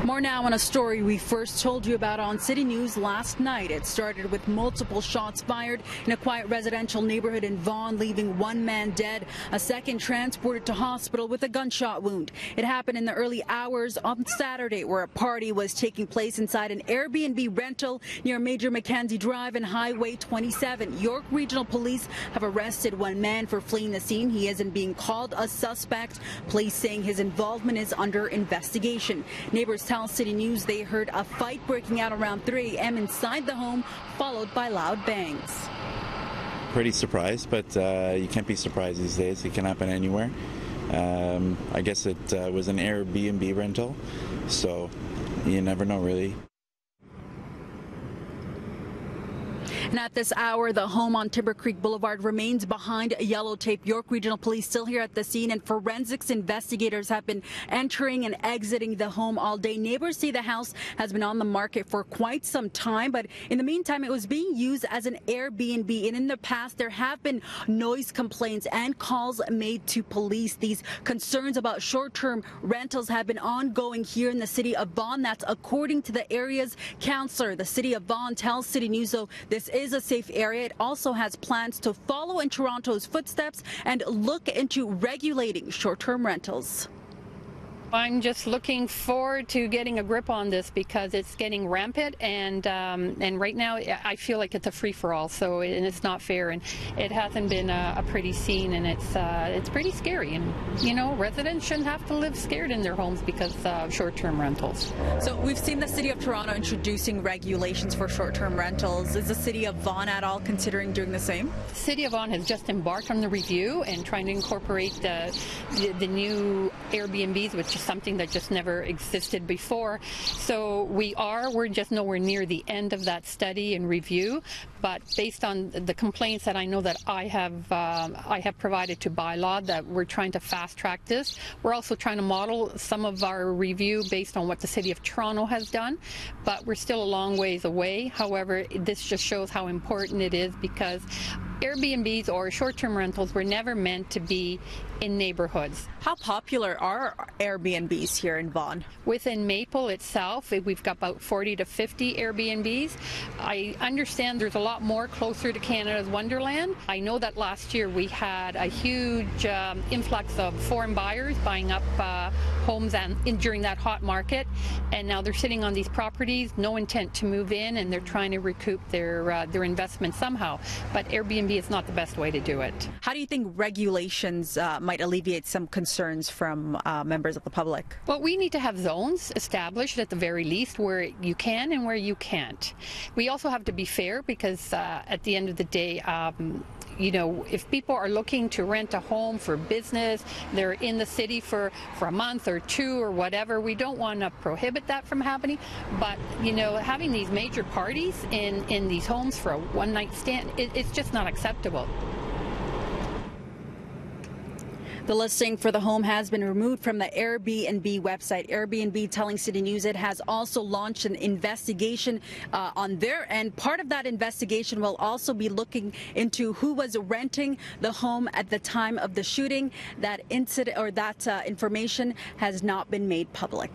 More now on a story we first told you about on City News last night. It started with multiple shots fired in a quiet residential neighborhood in Vaughan, leaving one man dead, a second transported to hospital with a gunshot wound. It happened in the early hours on Saturday, where a party was taking place inside an Airbnb rental near Major Mackenzie Drive and Highway 27. York Regional Police have arrested one man for fleeing the scene. He isn't being called a suspect. Police saying his involvement is under investigation. Neighbors tell City News they heard a fight breaking out around 3 a.m. inside the home, followed by loud bangs. Pretty surprised, but you can't be surprised these days. It can happen anywhere. I guess it was an Airbnb rental, so you never know really. And at this hour, the home on Timber Creek Boulevard remains behind yellow tape. York Regional Police still here at the scene, and forensics investigators have been entering and exiting the home all day. Neighbors say the house has been on the market for quite some time, but in the meantime, it was being used as an Airbnb. And in the past, there have been noise complaints and calls made to police. These concerns about short-term rentals have been ongoing here in the City of Vaughan. That's according to the area's councillor. The City of Vaughan tells City News, though, this is a safe area. It also has plans to follow in Toronto's footsteps and look into regulating short-term rentals. I'm just looking forward to getting a grip on this because it's getting rampant, and right now I feel like it's a free-for-all. So and it's not fair, and it hasn't been a pretty scene, and it's pretty scary. And you know, residents shouldn't have to live scared in their homes because of short-term rentals. So we've seen the City of Toronto introducing regulations for short-term rentals. Is the City of Vaughan at all considering doing the same? The City of Vaughan has just embarked on the review and trying to incorporate the new Airbnbs, which is something that just never existed before. So we're just nowhere near the end of that study and review, but based on the complaints that I know that I have provided to bylaw, that we're trying to fast track this. We're also trying to model some of our review based on what the City of Toronto has done, but we're still a long ways away. However, this just shows how important it is, because Airbnbs or short-term rentals were never meant to be in neighborhoods. How popular are Airbnbs here in Vaughan? Within Maple itself, we've got about 40 to 50 Airbnbs. I understand there's a lot more closer to Canada's Wonderland. I know that last year we had a huge influx of foreign buyers buying up homes during that hot market, and now they're sitting on these properties, no intent to move in, and they're trying to recoup their investment somehow. But Airbnb is not the best way to do it. How do you think regulations might alleviate some concerns from members of the public? Well, we need to have zones established at the very least where you can and where you can't. We also have to be fair, because at the end of the day, you know, if people are looking to rent a home for business, they're in the city for a month or two or whatever, we don't want to prohibit that from happening. But, you know, having these major parties in these homes for a one-night stand, it's just not acceptable. The listing for the home has been removed from the Airbnb website. Airbnb telling City News it has also launched an investigation on their end. Part of that investigation will also be looking into who was renting the home at the time of the shooting. That incident or that information has not been made public.